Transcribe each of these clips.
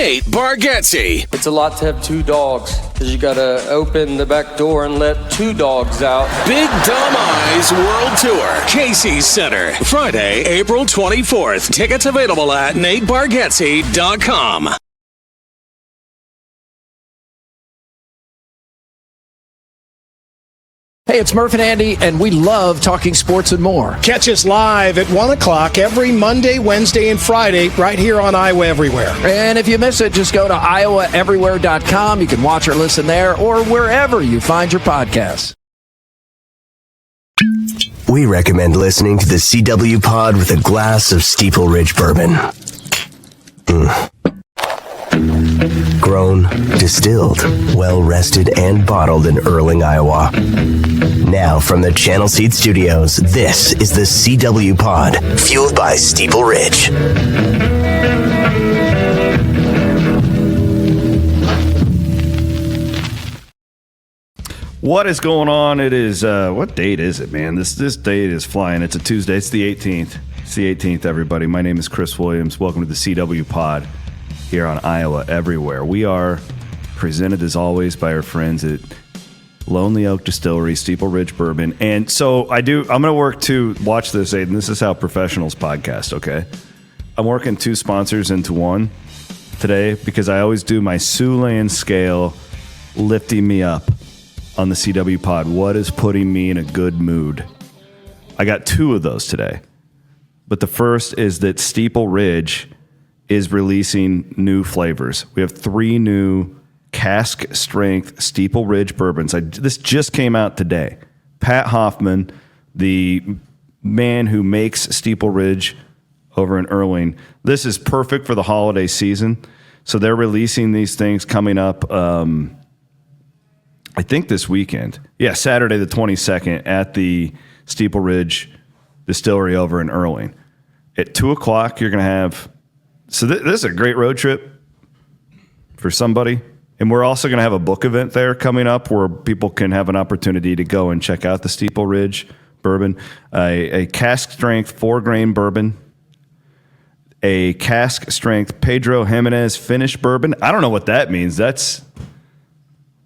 Nate Bargatze. It's a lot to have two dogs because you got to open the back door and let two dogs out. Big Dumb Eyes World Tour, Casey's Center, Friday, April 24th. Tickets available at natebargatze.com. Hey, it's Murph and Andy, and we love talking sports and more. Catch us live at 1 o'clock every Monday, Wednesday, and Friday right here on Iowa Everywhere. And if you miss it, just go to iowaeverywhere.com. You can watch or listen there or wherever you find your podcasts. We recommend listening to the CW Pod with a glass of Steeple Ridge Bourbon. Grown, distilled, well-rested, and bottled in Erling, Iowa. Now from the Channel Seed Studios, this is the CW Pod, fueled by Steeple Ridge. What is going on? It is, what date is it, man? This date is flying. It's a Tuesday. It's the 18th. It's the 18th, everybody. My name is Chris Williams. Welcome to the CW Pod here on Iowa Everywhere. We are presented, as always, by our friends at Lonely Oak Distillery, Steeple Ridge Bourbon. And so I'm going to work to watch this, Aiden. This is how professionals podcast, okay? I'm working two sponsors into one today because I always do my Siouxland scale lifting me up on the CW Pod. What is putting me in a good mood? I got two of those today. But the first is that Steeple Ridge is releasing new flavors. We have 3 new cask strength Steeple Ridge bourbons. This just came out today. Pat Hoffman, the man who makes Steeple Ridge over in Erling. This is perfect for the holiday season. So they're releasing these things coming up, I think this weekend. Yeah, Saturday the 22nd at the Steeple Ridge Distillery over in Erling. At 2 o'clock, you're going to have... So this is a great road trip for somebody. And we're also going to have a book event there coming up where people can have an opportunity to go and check out the Steeple Ridge bourbon. A cask strength 4-grain bourbon. A cask strength Pedro Jimenez finished bourbon. I don't know what that means. That's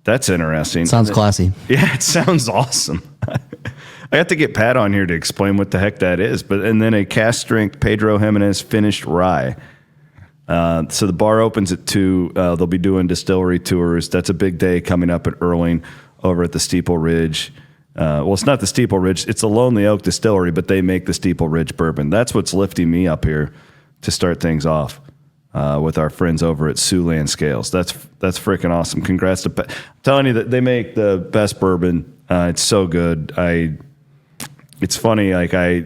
interesting. Sounds classy. Yeah, it sounds awesome. I have to get Pat on here to explain what the heck that is. And then a cask strength Pedro Jimenez finished rye. So the bar opens at 2. They'll be doing distillery tours. That's a big day coming up at Erling over at the Steeple Ridge. Well, it's not the Steeple Ridge. It's the Lonely Oak Distillery, but they make the Steeple Ridge bourbon. That's what's lifting me up here to start things off with our friends over at Siouxland Scales. That's freaking awesome. Congrats to Pat. I'm telling you that they make the best bourbon. It's so good. It's funny. Like I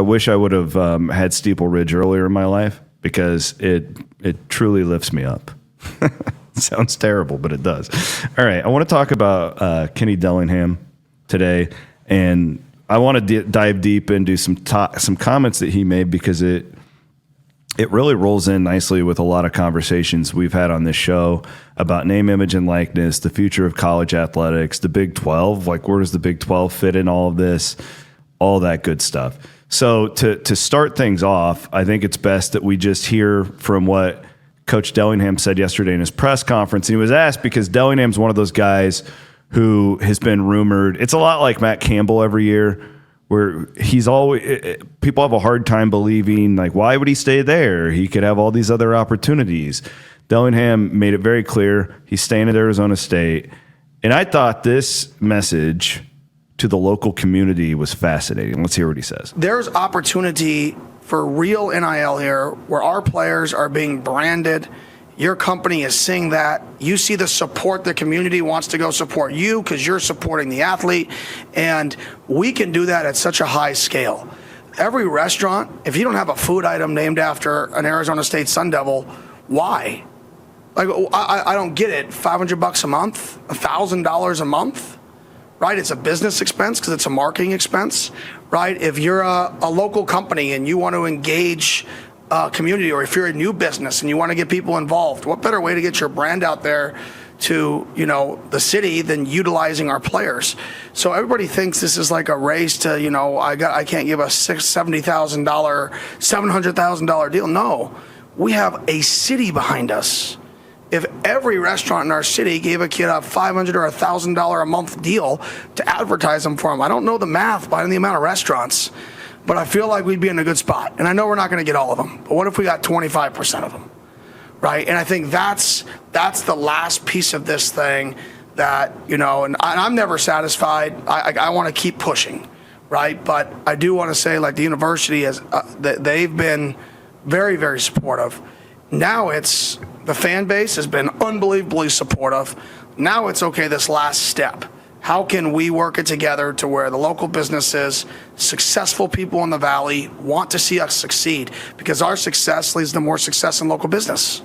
wish I would have had Steeple Ridge earlier in my life, because it truly lifts me up. It sounds terrible, but it does. All right, I want to talk about Kenny Dillingham today, and I want to dive deep into some comments that he made, because it really rolls in nicely with a lot of conversations we've had on this show about name, image, and likeness, the future of college athletics, the Big 12, like where does the Big 12 fit in all of this, all that good stuff. So to start things off, I think it's best that we just hear from what Coach Dillingham said yesterday in his press conference. He was asked, because Dillingham's one of those guys who has been rumored. It's a lot like Matt Campbell every year, where he's always, people have a hard time believing, like, why would he stay there? He could have all these other opportunities. Dillingham made it very clear he's staying at Arizona State. And I thought this message to the local community was fascinating. Let's hear what he says. There's opportunity for real NIL here, where our players are being branded. Your company is seeing that. You see the support. The community wants to go support you because you're supporting the athlete. And we can do that at such a high scale. Every restaurant, if you don't have a food item named after an Arizona State Sun Devil, why? Like, I don't get it. $500 a month, $1,000 a month, right? It's a business expense because it's a marketing expense, right? If you're a local company and you want to engage community, or if you're a new business and you want to get people involved, what better way to get your brand out there to, you know, the city than utilizing our players? So everybody thinks this is like a race to, you know, I can't give a $70,000, $700,000 deal. No, We have a city behind us. If every restaurant in our city gave a kid a $500 or $1,000 a month deal to advertise them for them, I don't know the math behind the amount of restaurants, but I feel like we'd be in a good spot. And I know we're not going to get all of them, but what if we got 25% of them, right? And I think that's the last piece of this thing that, and I'm never satisfied. I want to keep pushing, right? But I do want to say, like, the university has, they've been very, very supportive. Now it's, the fan base has been unbelievably supportive. Now it's, okay, this last step. How can we work it together to where the local businesses, successful people in the Valley want to see us succeed? Because our success leads to more success in local business.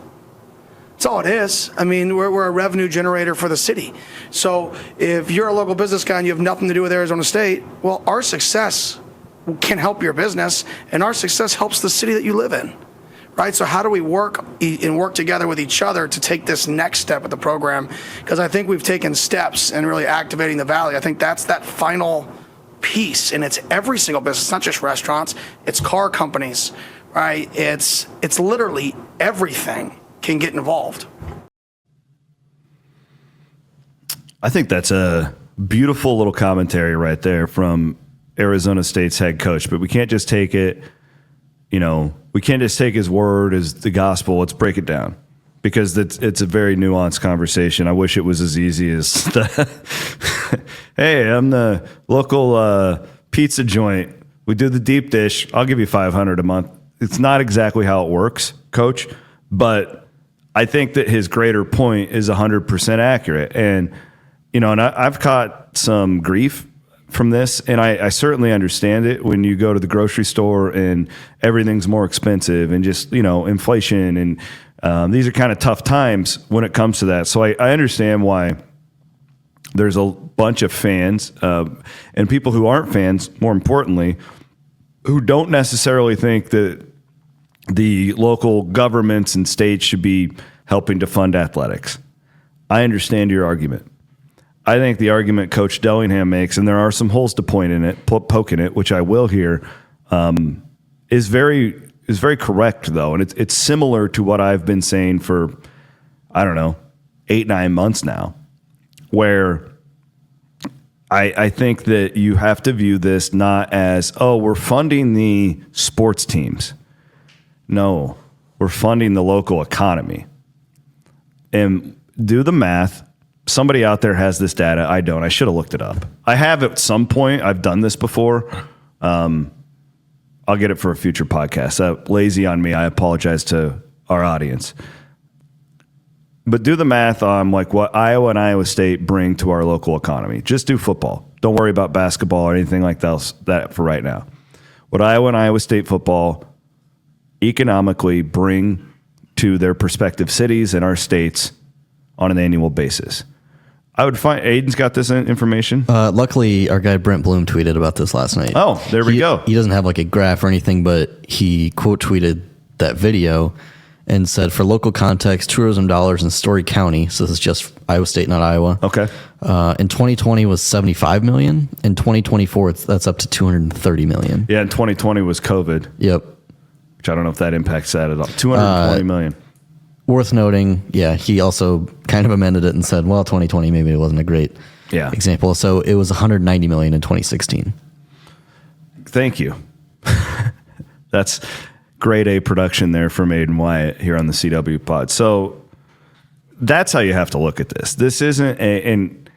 That's all it is. I mean, we're a revenue generator for the city. So if you're a local business guy and you have nothing to do with Arizona State, well, our success can help your business, and our success helps the city that you live in. Right? So how do we work together with each other to take this next step of the program? Because I think we've taken steps in really activating the Valley. I think that's that final piece, and it's every single business. It's not just restaurants. It's car companies, right? It's literally everything can get involved. I think that's a beautiful little commentary right there from Arizona State's head coach, but we can't just take it, we can't just take his word as the gospel. Let's break it down, because it's a very nuanced conversation. I wish it was as easy as hey, I'm the local pizza joint. We do the deep dish. I'll give you $500 a month. It's not exactly how it works, Coach, but I think that his greater point is 100% accurate. And, and I've caught some grief from this, and I certainly understand it when you go to the grocery store and everything's more expensive and just, inflation. And these are kind of tough times when it comes to that. So I understand why there's a bunch of fans and people who aren't fans, more importantly, who don't necessarily think that the local governments and states should be helping to fund athletics. I understand your argument. I think the argument Coach Dillingham makes, and there are some holes to point in it, poke in it, which I will here, is very correct, though. And it's similar to what I've been saying for, 8-9 months now, where I think that you have to view this not as, we're funding the sports teams. No, we're funding the local economy. And do the math. Somebody out there has this data. I don't. I should have looked it up. I have at some point. I've done this before. I'll get it for a future podcast. Lazy on me. I apologize to our audience. But do the math on what Iowa and Iowa State bring to our local economy. Just do football. Don't worry about basketball or anything like that for right now. What Iowa and Iowa State football economically bring to their respective cities and our states on an annual basis. I would find Aiden's got this information. Luckily, our guy Brent Bloom tweeted about this last night. Oh, there we go. He doesn't have a graph or anything, but he quote tweeted that video and said, for local context, tourism dollars in Story County, so this is just Iowa State, not Iowa. Okay. In 2020 was $75 million. In 2024, that's up to $230 million. Yeah, and 2020 was COVID. Yep. Which I don't know if that impacts that at all. $220 million. Worth noting, he also kind of amended it and said, 2020 maybe it wasn't a great example. So it was $190 million in 2016. Thank you. That's grade A production there from Aiden Wyatt here on the CW pod. So that's how you have to look at this. This isn't and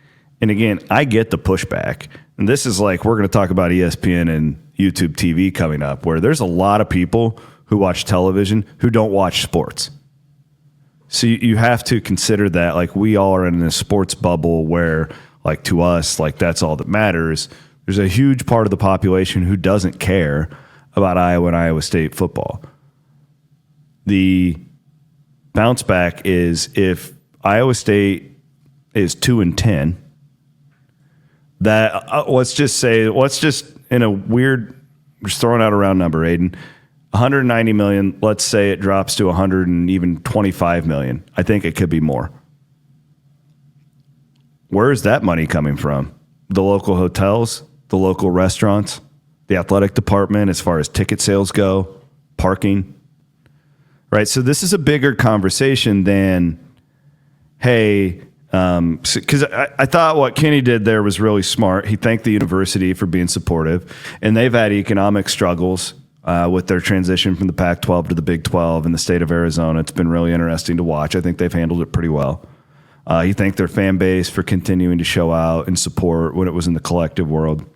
again, I get the pushback. And this is we're going to talk about ESPN and YouTube TV coming up, where there's a lot of people who watch television who don't watch sports. So you have to consider that we all are in a sports bubble where to us, that's all that matters. There's a huge part of the population who doesn't care about Iowa and Iowa State football. The bounce back is if Iowa State is 2-10, that let's just in a weird, just throwing out a round number, Aiden, $190 million, let's say it drops to $125 million. I think it could be more. Where is that money coming from? The local hotels, the local restaurants, the athletic department as far as ticket sales go, parking, right? So this is a bigger conversation than, hey, because I thought what Kenny did there was really smart. He thanked the university for being supportive, and they've had economic struggles with their transition from the Pac-12 to the Big 12 in the state of Arizona. It's been really interesting to watch. I think they've handled it pretty well. He thanked their fan base for continuing to show out and support when it was in the collective world.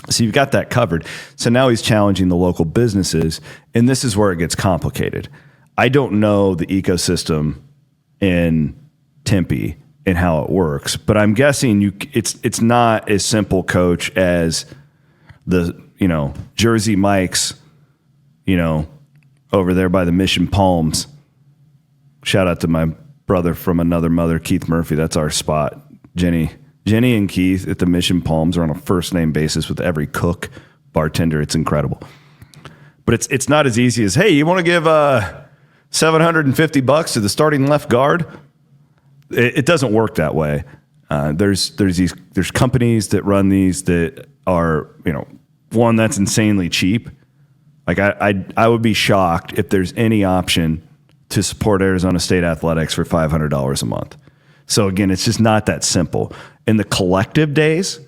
So you've got that covered. So now he's challenging the local businesses, and this is where it gets complicated. I don't know the ecosystem in Tempe and how it works, but I'm guessing it's not as simple, Coach, as the Jersey Mike's, over there by the Mission Palms. Shout out to my brother from another mother, Keith Murphy. That's our spot. Jenny and Keith at the Mission Palms are on a first name basis with every cook, bartender. It's incredible. But it's not as easy as, hey, you want to give $750 to the starting left guard? It doesn't work that way. There's companies that run these that are, one that's insanely cheap. Like I would be shocked if there's any option to support Arizona State athletics for $500 a month. So again, it's just not that simple. In the collective days,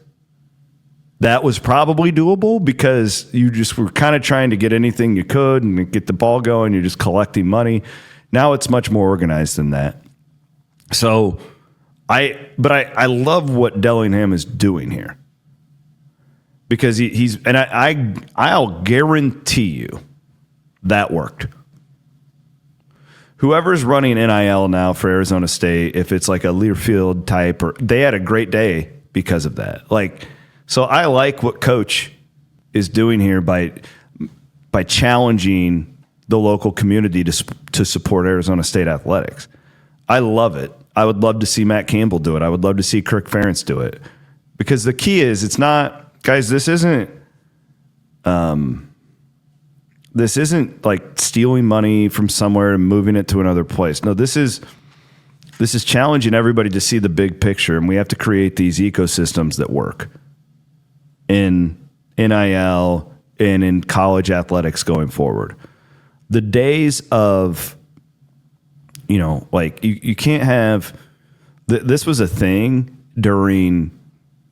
that was probably doable because you just were kind of trying to get anything you could and get the ball going. You're just collecting money. Now it's much more organized than that. So I love what Dillingham is doing here because I'll guarantee you that worked. Whoever's running NIL now for Arizona State, if it's like a Learfield type, or they had a great day because of that. So I like what Coach is doing here by challenging the local community to support Arizona State athletics. I love it. I would love to see Matt Campbell do it. I would love to see Kirk Ferentz do it. Because the key is, it's not, guys, this isn't like stealing money from somewhere and moving it to another place. No, this is challenging everybody to see the big picture, and we have to create these ecosystems that work in NIL and in college athletics going forward. The days of, you can't have, this was a thing during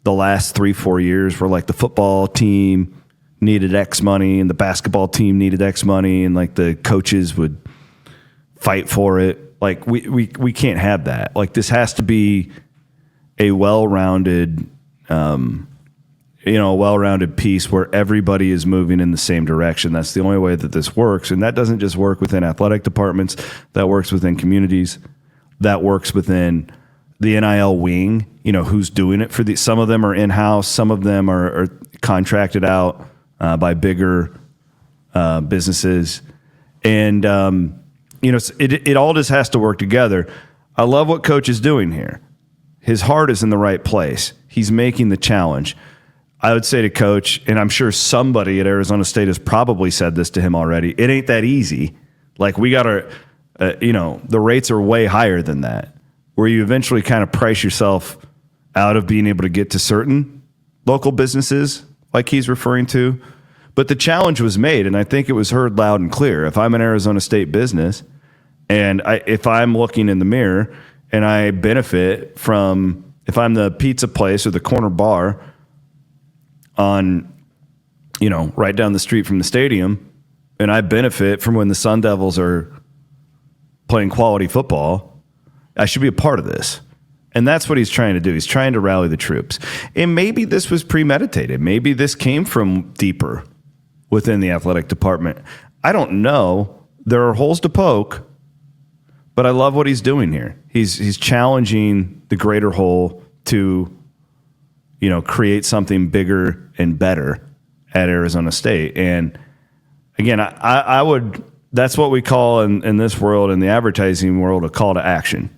the last 3-4 years where the football team needed X money and the basketball team needed X money and the coaches would fight for it. We can't have that. This has to be a well-rounded, piece where everybody is moving in the same direction. That's the only way that this works. And that doesn't just work within athletic departments. That works within communities. That works within the NIL wing, who's doing it for some of them are in-house. Some of them are contracted out by bigger businesses. And, it all just has to work together. I love what Coach is doing here. His heart is in the right place. He's making the challenge. I would say to Coach, and I'm sure somebody at Arizona State has probably said this to him already, it ain't that easy. We got to, the rates are way higher than that, where you eventually kind of price yourself out of being able to get to certain local businesses like he's referring to. But the challenge was made, and I think it was heard loud and clear. If I'm an Arizona State business, and if I'm looking in the mirror and I benefit from, if I'm the pizza place or the corner bar on, right down the street from the stadium, and I benefit from when the Sun Devils are playing quality football, I should be a part of this. And that's what he's trying to do. He's trying to rally the troops. And maybe this was premeditated. Maybe this came from deeper within the athletic department. I don't know. There are holes to poke, but I love what he's doing here. He's challenging the greater whole to, create something bigger and better at Arizona State. And again, I would, that's what we call in this world, in the advertising world, a call to action.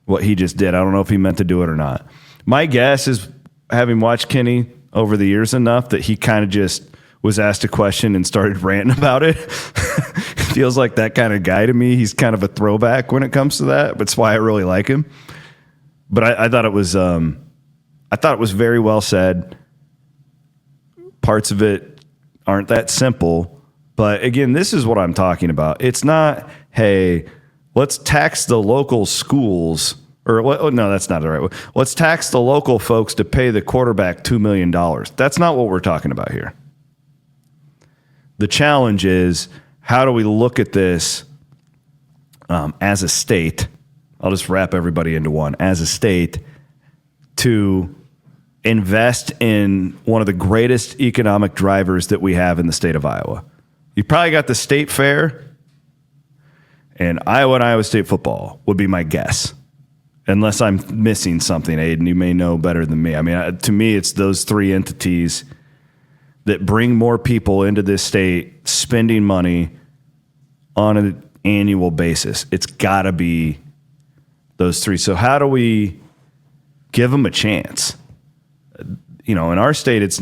What he just did. I don't know if he meant to do it or not. My guess is, having watched Kenny over the years enough, that he kind of just was asked a question and started ranting about it. Feels like that kind of guy to me. He's kind of a throwback when it comes to that. That's why I really like him. But I thought it was very well said. Parts of it aren't that simple, But again, this is what I'm talking about. It's not, hey, let's tax the local schools, or no, that's not the right way. Let's tax the local folks to pay the quarterback $2 million. That's not what we're talking about here. The challenge is, how do we look at this as a state? I'll just wrap everybody into one. As a state, to invest in one of the greatest economic drivers that we have in the state of Iowa. You probably got the state fair, and Iowa State football would be my guess. Unless I'm missing something, Aiden, you may know better than me. I mean, to me, it's those three entities that bring more people into this state spending money on an annual basis. It's got to be those three. So how do we give them a chance? In our state,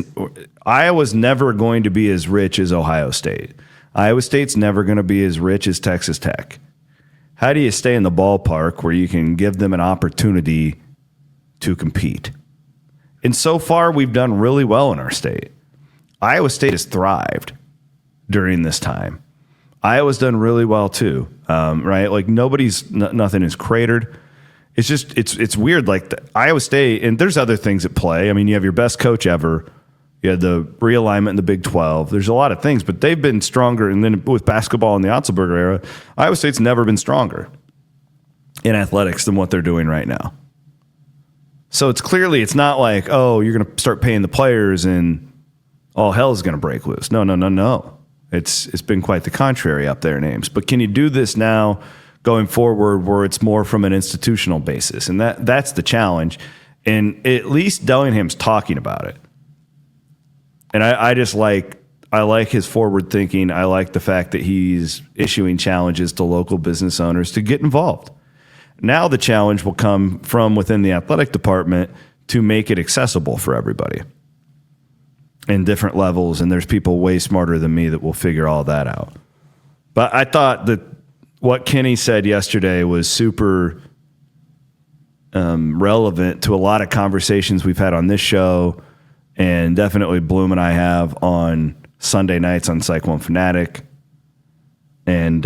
Iowa's never going to be as rich as Ohio State. Iowa State's never going to be as rich as Texas Tech. How do you stay in the ballpark where you can give them an opportunity to compete? And so far, we've done really well in our state. Iowa State has thrived during this time. Iowa's done really well too, right? Like nothing is cratered. It's just it's weird. Like Iowa State, and there's other things at play. I mean, you have your best coach ever. You had the realignment in the Big 12. There's a lot of things, but they've been stronger. And then with basketball in the Otzelberger era, Iowa State's never been stronger in athletics than what they're doing right now. So it's not like, oh, you're going to start paying the players and all hell is going to break loose. No. It's been quite the contrary up there in Ames. But can you do this now going forward where it's more from an institutional basis? And that's the challenge. And at least Dillingham's talking about it. And I like his forward thinking. I like the fact that he's issuing challenges to local business owners to get involved. Now the challenge will come from within the athletic department to make it accessible for everybody in different levels. And there's people way smarter than me that will figure all that out. But I thought that what Kenny said yesterday was super relevant to a lot of conversations we've had on this show. And definitely Bloom and I have on Sunday nights on Cyclone Fanatic. And,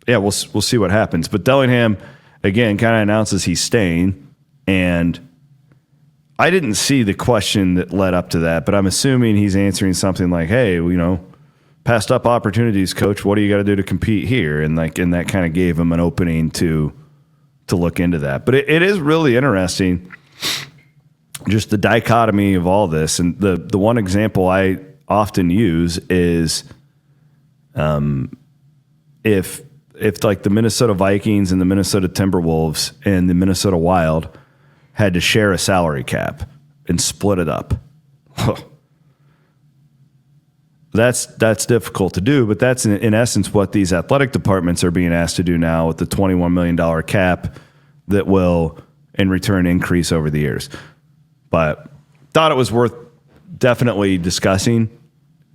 we'll see what happens. But Dillingham, again, kind of announces he's staying. And I didn't see the question that led up to that, but I'm assuming he's answering something like, hey, passed up opportunities, coach. What do you got to do to compete here? And that kind of gave him an opening to look into that. But it is really interesting, just the dichotomy of all this. And the one example I often use is if like the Minnesota Vikings and the Minnesota Timberwolves and the Minnesota Wild had to share a salary cap and split it up. That's difficult to do, but that's in essence what these athletic departments are being asked to do now with the $21 million cap that will in return increase over the years. But thought it was worth definitely discussing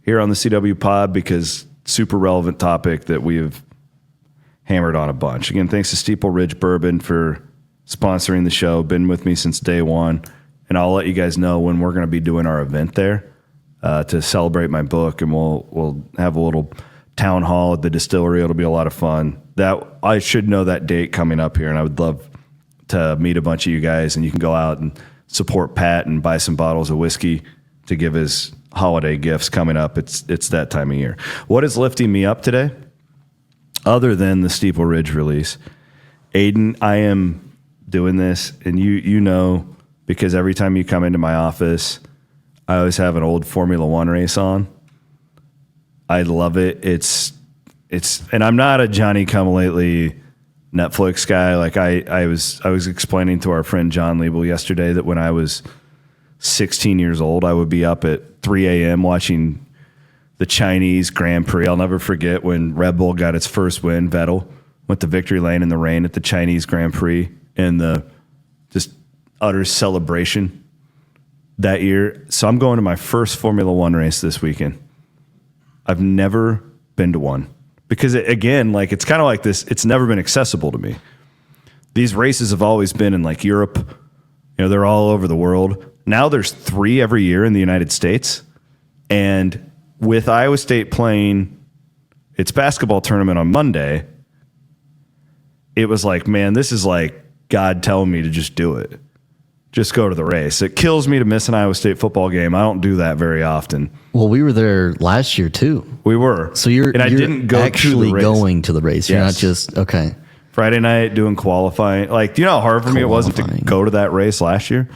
here on the CW pod because super relevant topic that we've hammered on a bunch. Again, thanks to Steeple Ridge Bourbon for sponsoring the show. Been with me since day one, and I'll let you guys know when we're going to be doing our event there to celebrate my book, and we'll have a little town hall at the distillery. It'll be a lot of fun. That I should know that date coming up here, and I would love to meet a bunch of you guys, and you can go out and support Pat and buy some bottles of whiskey to give his holiday gifts coming up. It's that time of year. What is lifting me up today, other than the Steeple Ridge release? Aiden, I am doing this, and you know, because every time you come into my office, I always have an old Formula One race on. I love it. It's and I'm not a Johnny-come-lately Netflix guy. Like I was explaining to our friend John Liebel yesterday that when I was 16 years old, I would be up at 3 a.m. watching the Chinese Grand Prix. I'll never forget when Red Bull got its first win. Vettel went to victory lane in the rain at the Chinese Grand Prix, and the just utter celebration that year. So I'm going to my first Formula One race this weekend. I've never been to one. Because, again, like it's kind of like this, it's never been accessible to me. These races have always been in, like, Europe. You know, they're all over the world. Now there's 3 every year in the United States. And with Iowa State playing its basketball tournament on Monday, it was like, man, this is like God telling me to just do it. Just go to the race. It kills me to miss an Iowa State football game. I don't do that very often. Well, we were there last year too. We were. So I didn't go actually to the race. going to the race. You're not just okay. Friday night doing qualifying. Like, do you know how hard for me it wasn't to go to that race last year?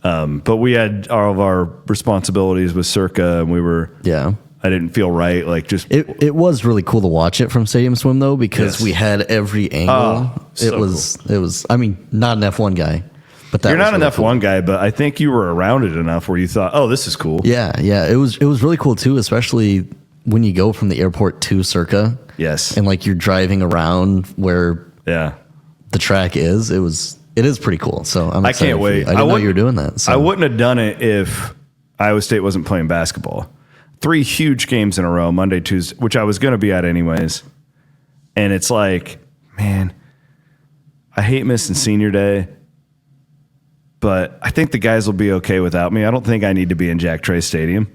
But we had all of our responsibilities with Circa, and we were. Yeah. I didn't feel right. Like, just it was really cool to watch it from Stadium Swim though, because we had every angle. It was. I mean, not an F1 guy. But you're not an really F1 guy, but I think you were around it enough where you thought, "Oh, this is cool." Yeah. It was really cool too, especially when you go from the airport to Circa. Yes, and like you're driving around where the track is. It is pretty cool. So I can't wait. I didn't know you were doing that. So. I wouldn't have done it if Iowa State wasn't playing basketball. 3 huge games in a row, Monday, Tuesday, which I was going to be at anyways. And it's like, man, I hate missing senior day. But I think the guys will be okay without me. I don't think I need to be in Jack Trey Stadium.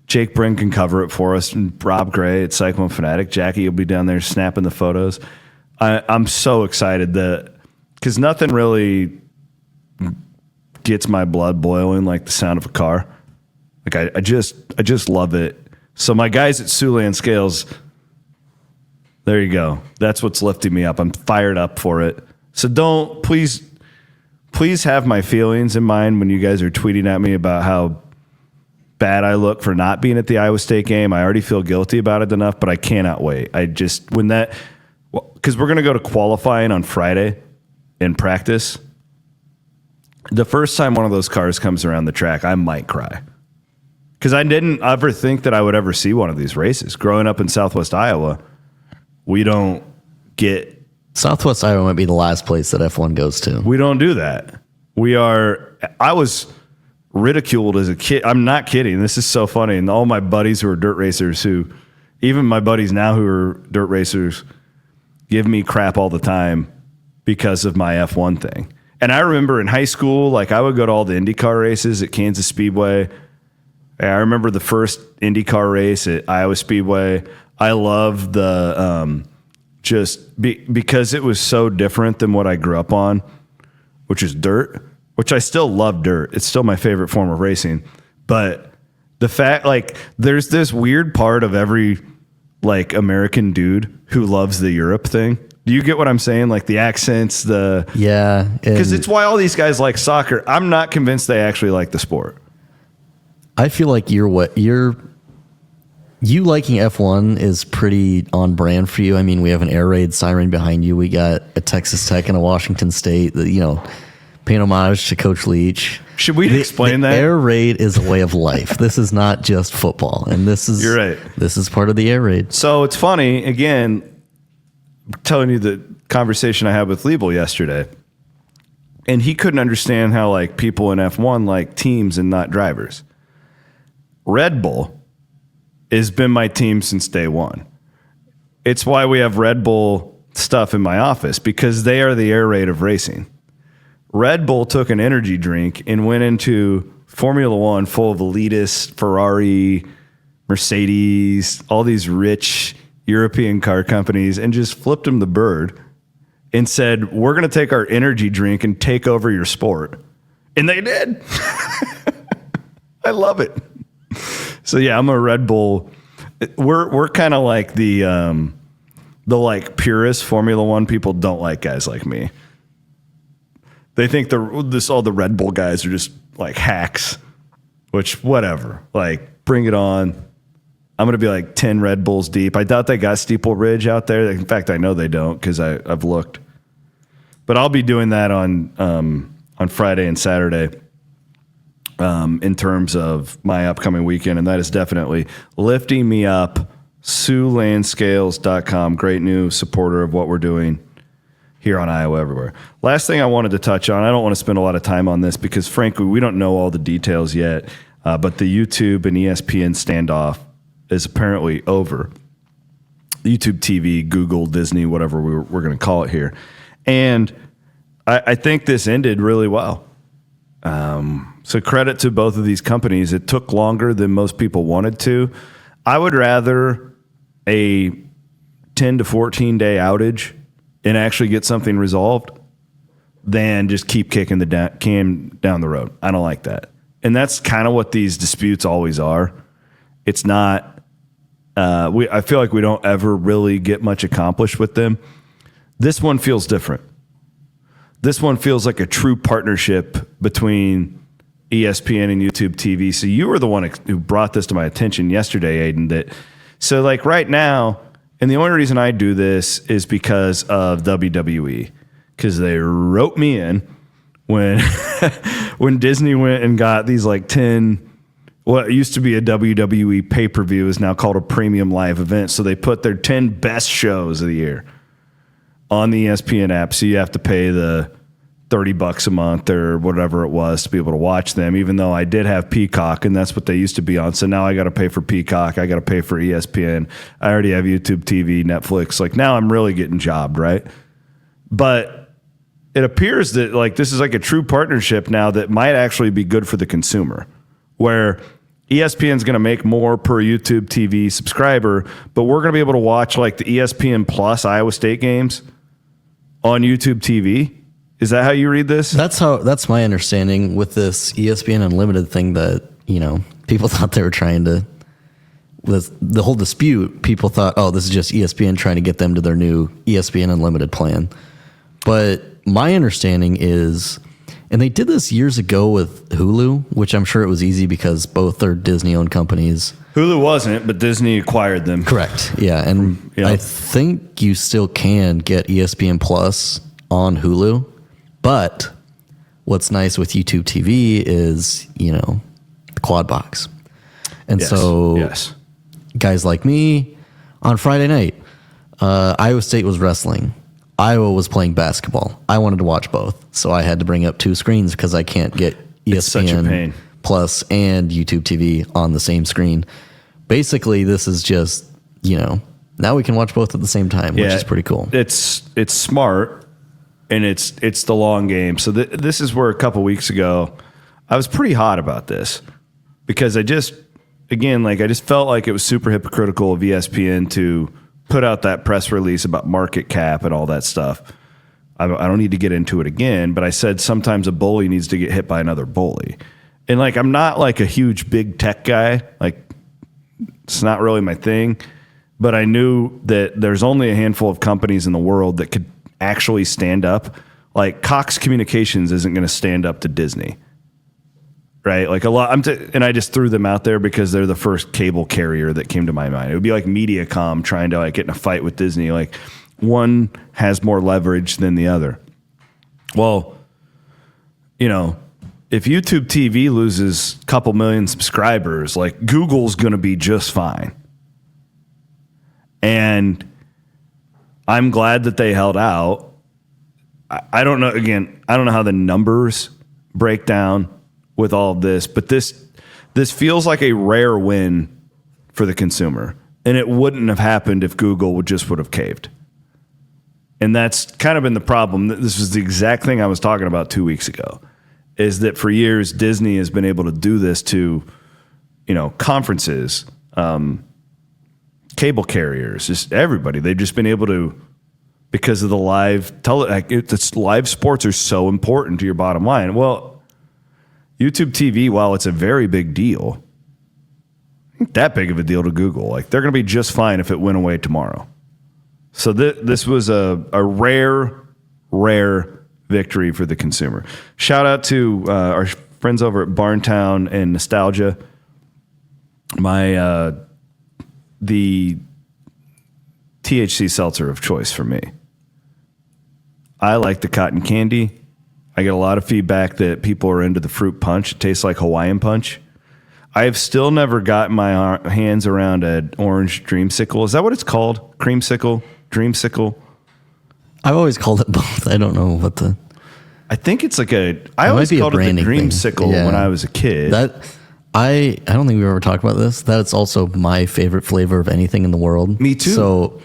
Jake Brink can cover it for us, and Rob Gray at Cyclone Fanatic. Jackie will be down there snapping the photos. I'm so excited because nothing really gets my blood boiling like the sound of a car. Like I just love it. So my guys at Siouxland Scales, there you go. That's what's lifting me up. I'm fired up for it. So please have my feelings in mind when you guys are tweeting at me about how bad I look for not being at the Iowa State game. I already feel guilty about it enough, but I cannot wait. Because we're going to go to qualifying on Friday in practice. The first time one of those cars comes around the track, I might cry. Because I didn't ever think that I would ever see one of these races. Growing up in Southwest Iowa, we don't get... Southwest Iowa might be the last place that F1 goes to. We don't do that. I was ridiculed as a kid. I'm not kidding. This is so funny. And all my buddies who are dirt racers, even my buddies now who are dirt racers, give me crap all the time because of my F1 thing. And I remember in high school, like I would go to all the IndyCar races at Kansas Speedway. I remember the first IndyCar race at Iowa Speedway. I loved the... because it was so different than what I grew up on, which is dirt, which I still love dirt. It's still my favorite form of racing. But the fact, like, there's this weird part of every, like, American dude who loves the Europe thing. Do you get what I'm saying? Like, the accents, Yeah. Because it's why all these guys like soccer. I'm not convinced they actually like the sport. I feel like you liking F1 is pretty on brand for you. I mean, we have an air raid siren behind you. We got a Texas Tech and a Washington State that, paying homage to Coach Leach. Should we explain that? Air raid is a way of life. This is not just football. And you're right. This is part of the air raid. So it's funny, again, telling you the conversation I had with Liebel yesterday. And he couldn't understand how like people in F1 like teams and not drivers. Red Bull has been my team since day one. It's why we have Red Bull stuff in my office, because they are the air raid of racing. Red Bull took an energy drink and went into Formula One full of elitists, Ferrari, Mercedes, all these rich European car companies, and just flipped them the bird and said, we're going to take our energy drink and take over your sport. And they did. I love it. So yeah, I'm a Red Bull. We're kind of like the like purist Formula One people don't like guys like me. They think all the Red Bull guys are just like hacks, which whatever. Like bring it on. I'm gonna be like 10 Red Bulls deep. I doubt they got Steeple Ridge out there. In fact, I know they don't because I've looked. But I'll be doing that on Friday and Saturday. In terms of my upcoming weekend, and that is definitely lifting me up. SiouxLandScales.com, great new supporter of what we're doing here on Iowa Everywhere. Last thing I wanted to touch on, I don't want to spend a lot of time on this because frankly, we don't know all the details yet, but the YouTube and ESPN standoff is apparently over. YouTube TV, Google, Disney, whatever we're going to call it here. And I think this ended really well. So credit to both of these companies. It took longer than most people wanted to. I would rather a 10 to 14 day outage and actually get something resolved than just keep kicking the can down the road. I don't like that. And that's kind of what these disputes always are. It's not, I feel like we don't ever really get much accomplished with them. This one feels different. This one feels like a true partnership between ESPN and YouTube TV. So you were the one who brought this to my attention yesterday, Aiden, so like right now, and the only reason I do this is because of WWE, because they wrote me in when when Disney went and got these like 10, what used to be a WWE pay-per-view is now called a premium live event. So they put their 10 best shows of the year on the ESPN app. So you have to pay the $30 a month or whatever it was to be able to watch them, even though I did have Peacock and that's what they used to be on. So now I got to pay for Peacock. I got to pay for ESPN. I already have YouTube TV, Netflix. Like now I'm really getting jobbed, right? But it appears that like this is like a true partnership now that might actually be good for the consumer, where ESPN is going to make more per YouTube TV subscriber, but we're going to be able to watch like the ESPN Plus Iowa State games on YouTube TV. Is that how you read this? That's my understanding with this ESPN Unlimited thing that, people thought they were trying to, the whole dispute, people thought, oh, this is just ESPN trying to get them to their new ESPN Unlimited plan. But my understanding is, and they did this years ago with Hulu, which I'm sure it was easy because both are Disney-owned companies. Hulu wasn't, but Disney acquired them. Correct. Yeah. And I think you still can get ESPN Plus on Hulu. But what's nice with YouTube TV is, the quad box. And guys like me, on Friday night, Iowa State was wrestling. Iowa was playing basketball. I wanted to watch both. So I had to bring up two screens because I can't get ESPN Plus and YouTube TV on the same screen. Basically, this is just, now we can watch both at the same time, which is pretty cool. It's smart. And it's the long game. So this is where a couple weeks ago, I was pretty hot about this because I just felt like it was super hypocritical of ESPN to put out that press release about market cap and all that stuff. I don't need to get into it again, but I said sometimes a bully needs to get hit by another bully. And like, I'm not like a huge big tech guy. Like, it's not really my thing. But I knew that there's only a handful of companies in the world that could actually stand up. Like Cox Communications isn't going to stand up to Disney, right? Like a lot. And I just threw them out there because they're the first cable carrier that came to my mind. It would be like Mediacom trying to like get in a fight with Disney. Like one has more leverage than the other. Well, if YouTube TV loses a couple million subscribers, like Google's going to be just fine. And I'm glad that they held out. I don't know. Again, I don't know how the numbers break down with all of this, but this feels like a rare win for the consumer. And it wouldn't have happened if Google would have caved. And that's kind of been the problem. This was the exact thing I was talking about 2 weeks ago, is that for years, Disney has been able to do this to, conferences, cable carriers, just everybody. They've just been able to, because of the live live sports are so important to your bottom line. Well, YouTube TV, while it's a very big deal, ain't that big of a deal to Google. Like they're going to be just fine if it went away tomorrow. So this was a rare victory for the consumer. Shout out to our friends over at Barntown and Nostalgia. The THC seltzer of choice for me. I like the cotton candy. I get a lot of feedback that people are into the fruit punch. It tastes like Hawaiian punch. I have still never gotten my hands around an orange dreamsicle. Is that what it's called? Creamsicle? Dreamsicle? I've always called it both. I don't know what the... I think it's like I always called it the dreamsicle when I was a kid. I don't think we've ever talked about this. That's also my favorite flavor of anything in the world. Me too. So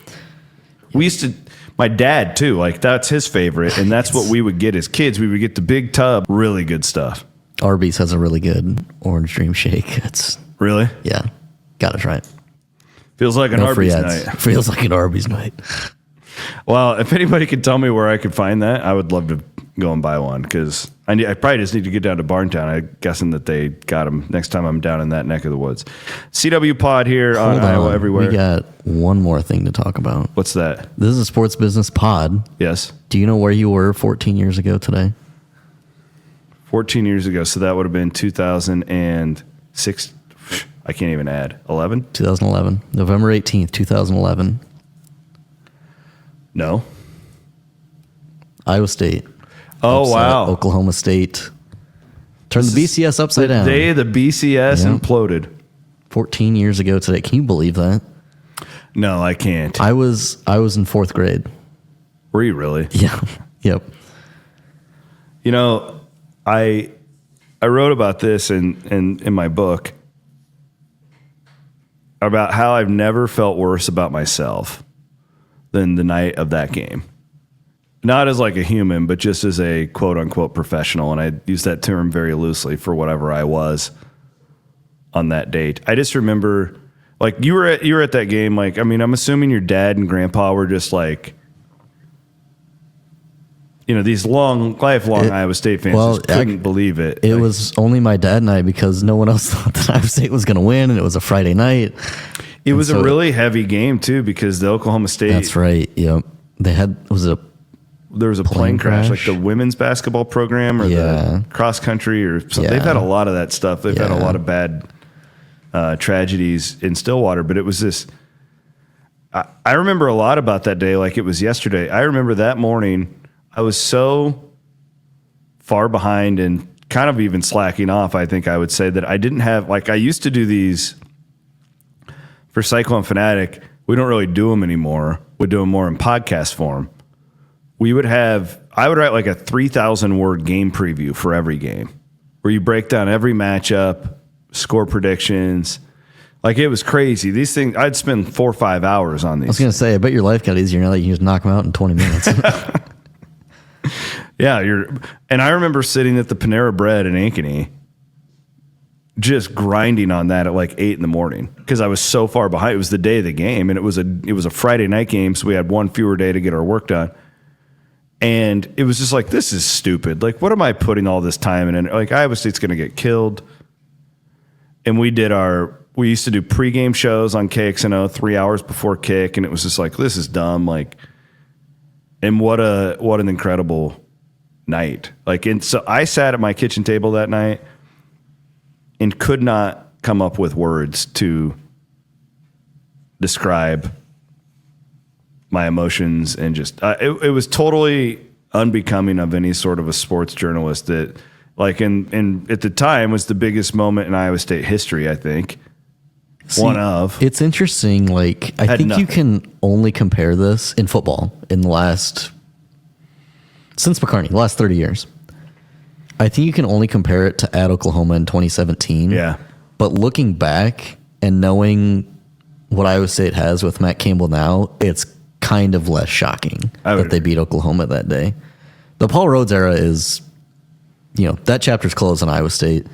we used to, my dad too, like that's his favorite. And that's what we would get as kids. We would get the big tub, really good stuff. Arby's has a really good orange dream shake. It's really? Yeah. Got to try it. Feels like an No free Arby's ads. night. Feels like an Arby's night. Well, if anybody could tell me where I could find that, I would love to go and buy one because I probably just need to get down to Barntown. I'm guessing that they got them next time I'm down in that neck of the woods. CW Pod here on Iowa Everywhere. We got one more thing to talk about. What's that? This is a Sports Business Pod. Yes. Do you know where you were 14 years ago today? 14 years ago. So that would have been 2006. I can't even add. 11? 2011. November 18th, 2011. No. Iowa State. Oh, Upset wow. Oklahoma State. Turned the BCS upside down. The day the BCS imploded. 14 years ago today. Can you believe that? No, I can't. I was in 4th grade. Were you really? Yeah. Yep. You know, I wrote about this in my book about how I've never felt worse about myself than the night of that game. Not as like a human, but just as a quote unquote professional. And I use that term very loosely for whatever I was on that date. I just remember, like, you were at that game. Like, I mean, I'm assuming your dad and grandpa were just like, you know, these lifelong Iowa State fans just couldn't believe it. It was only my dad and I because no one else thought that Iowa State was going to win, and it was a Friday night. It was a really heavy game too because the Oklahoma State. That's right. Yep. They had there was a plane crash, like the women's basketball program or the cross country or something. Yeah. They've had a lot of that stuff. They've had a lot of bad tragedies in Stillwater, but it was this. I remember a lot about that day, like it was yesterday. I remember that morning. I was so far behind and kind of even slacking off, I think I would say, that I didn't have, like, I used to do these for Cyclone Fanatic. We don't really do them anymore. We do them more in podcast form. I would write like a 3,000 word game preview for every game where you break down every matchup, score predictions. Like, it was crazy. These things, I'd spend 4 or 5 hours on these. I was going to say, I bet your life got easier now that you can just knock them out in 20 minutes. Yeah, and I remember sitting at the Panera Bread in Ankeny, just grinding on that at like 8 a.m. because I was so far behind. It was the day of the game, and it was a Friday night game, so we had one fewer day to get our work done. And it was just like, this is stupid. Like, what am I putting all this time in? Like, Iowa State's going to get killed. And we used to do pregame shows on KXNO 3 hours before kick, and it was just like, this is dumb. Like. And what an incredible night. Like, and so I sat at my kitchen table that night and could not come up with words to describe my emotions, and just it was totally unbecoming of any sort of a sports journalist that, like, in at the time was the biggest moment in Iowa State history, I think. See, one of. It's interesting. Like, I think you can only compare this in football since McCartney, the last 30 years. I think you can only compare it to at Oklahoma in 2017. Yeah. But looking back and knowing what Iowa State has with Matt Campbell now, it's kind of less shocking that they beat Oklahoma that day. The Paul Rhodes era is, that chapter's closed on Iowa State.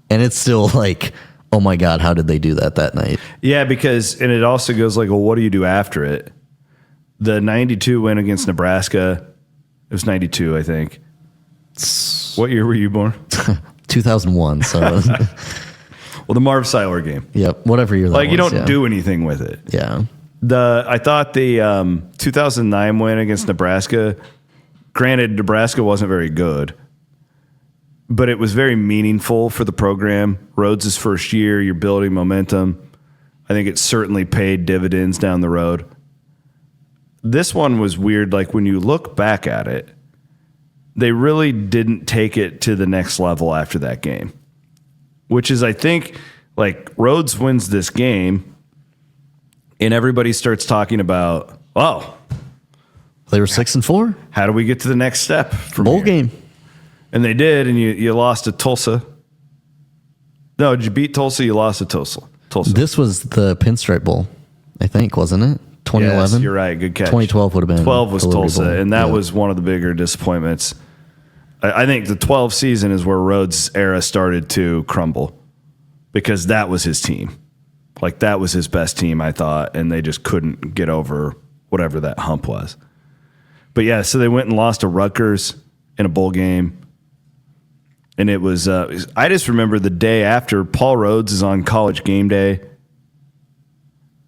And it's still like, oh my God, how did they do that night? Yeah, because, and it also goes like, well, what do you do after it? The 92 win against Nebraska, it was 92, I think. What year were you born? 2001. So, well, the Marv Seiler game. Yep, whatever year that was. Like, you don't do anything with it. Yeah. I thought the 2009 win against Nebraska, granted, Nebraska wasn't very good, but it was very meaningful for the program. Rhodes' first year, you're building momentum. I think it certainly paid dividends down the road. This one was weird. Like, when you look back at it, they really didn't take it to the next level after that game, which is, I think, like, Rhodes wins this game and everybody starts talking about, oh, they were 6-4. How do we get to the next step from bowl here? Game? And they did, and you lost to Tulsa. No, did you beat Tulsa? You lost to Tulsa. This was the Pinstripe Bowl, I think, wasn't it? 2011? Yes, you're right. Good catch. 2012 would have been 12 was Tulsa, Bowl. and that was one of the bigger disappointments. I think the 12 season is where Rhodes' era started to crumble because that was his team. Like, that was his best team, I thought, and they just couldn't get over whatever that hump was. But yeah, so they went and lost to Rutgers in a bowl game. And it was, I just remember the day after, Paul Rhodes is on College Game Day.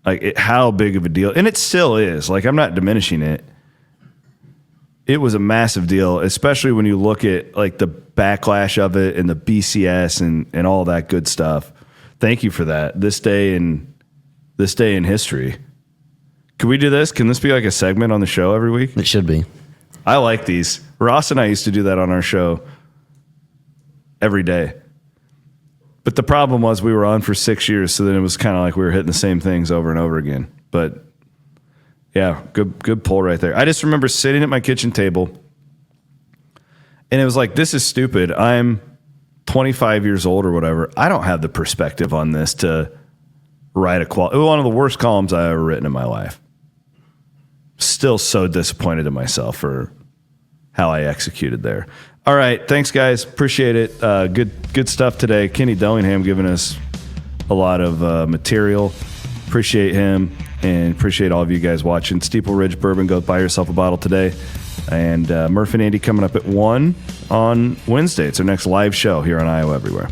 Like, how big of a deal. And it still is. Like, I'm not diminishing it. It was a massive deal, especially when you look at, like, the backlash of it and the BCS and all that good stuff. Thank you for that. This day in history. Can we do this? Can this be like a segment on the show every week? It should be. I like these. Ross and I used to do that on our show every day. But the problem was we were on for 6 years, so then it was kind of like we were hitting the same things over and over again. But yeah, good pull right there. I just remember sitting at my kitchen table, and it was like, this is stupid. I'm 25 years old or whatever. I don't have the perspective on this to write one of the worst columns I've ever written in my life. Still so disappointed in myself for how I executed there. All right, thanks guys, appreciate it. Good stuff today. Kenny Dillingham giving us a lot of material. Appreciate him and appreciate all of you guys watching. Steeple Ridge Bourbon, go buy yourself a bottle today. And Murph and Andy coming up at 1 on Wednesday. It's our next live show here on Iowa Everywhere.